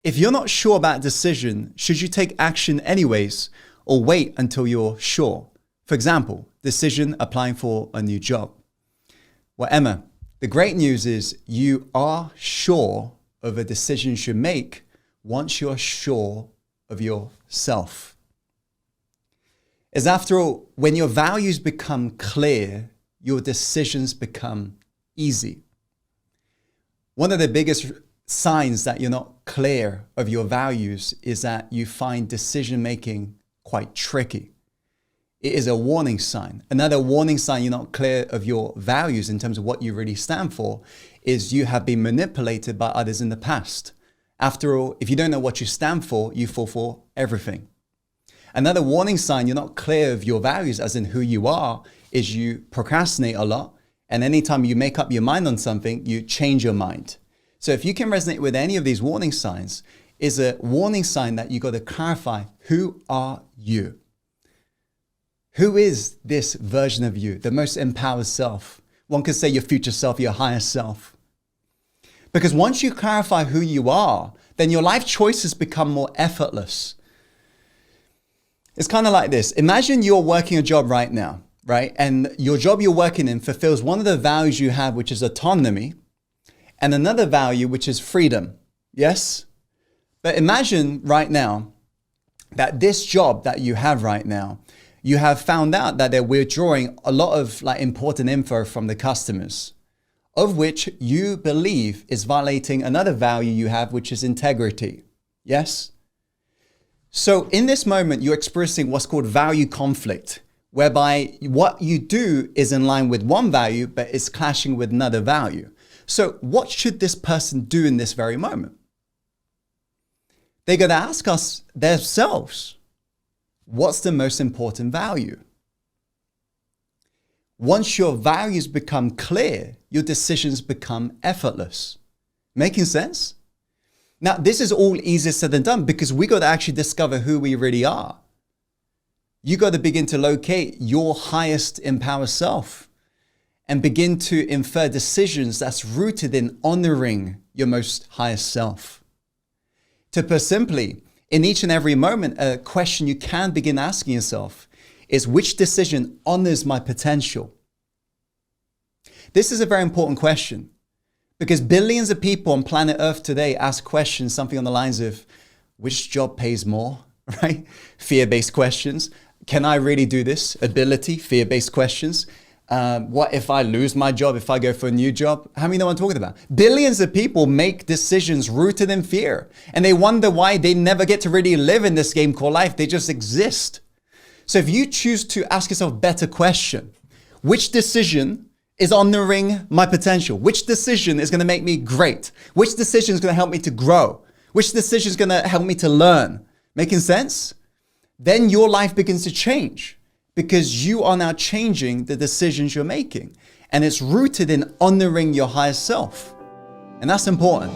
If you're not sure about a decision, should you take action anyways or wait until you're sure? For example, decision applying for a new job. Well, Emma, the great news is you are sure of a decision you should make once you're sure of yourself. As after all, when your values become clear, your decisions become easy. One of the biggest signs that you're not clear of your values is that you find decision making quite tricky. It is a warning sign. Another warning sign you're not clear of your values in terms of what you really stand for is you have been manipulated by others in the past. After all, if you don't know what you stand for, you fall for everything. Another warning sign you're not clear of your values, as in who you are, is you procrastinate a lot. And anytime you make up your mind on something, you change your mind. So if you can resonate with any of these warning signs, is a warning sign that you got to clarify, who are you? Who is this version of you, the most empowered self? One could say your future self, your higher self. Because once you clarify who you are, then your life choices become more effortless. It's kind of like this. Imagine you're working a job right now, right? And your job you're working in fulfills one of the values you have, which is autonomy, and another value, which is freedom. Yes? But imagine right now that this job that you have right now, you have found out that they're withdrawing a lot of important info from the customers, of which you believe is violating another value you have, which is integrity. Yes? So in this moment, you're experiencing what's called value conflict, whereby what you do is in line with one value, but it's clashing with another value. So what should this person do in this very moment? They're going to ask us themselves, what's the most important value? Once your values become clear, your decisions become effortless. Making sense? Now, this is all easier said than done because we got to actually discover who we really are. You got to begin to locate your highest empowered self and begin to infer decisions that's rooted in honoring your most highest self. To put simply, in each and every moment, a question you can begin asking yourself is, which decision honors my potential? This is a very important question because billions of people on planet Earth today ask questions, something on the lines of, which job pays more, right? Fear-based questions. Can I really do this? Ability, fear-based questions. What if I lose my job, if I go for a new job? How many know what I'm talking about? Billions of people make decisions rooted in fear. And they wonder why they never get to really live in this game called life. They just exist. So if you choose to ask yourself a better question, which decision is honoring my potential? Which decision is going to make me great? Which decision is going to help me to grow? Which decision is going to help me to learn? Making sense? Then your life begins to change. Because you are now changing the decisions you're making. And it's rooted in honoring your higher self. And that's important.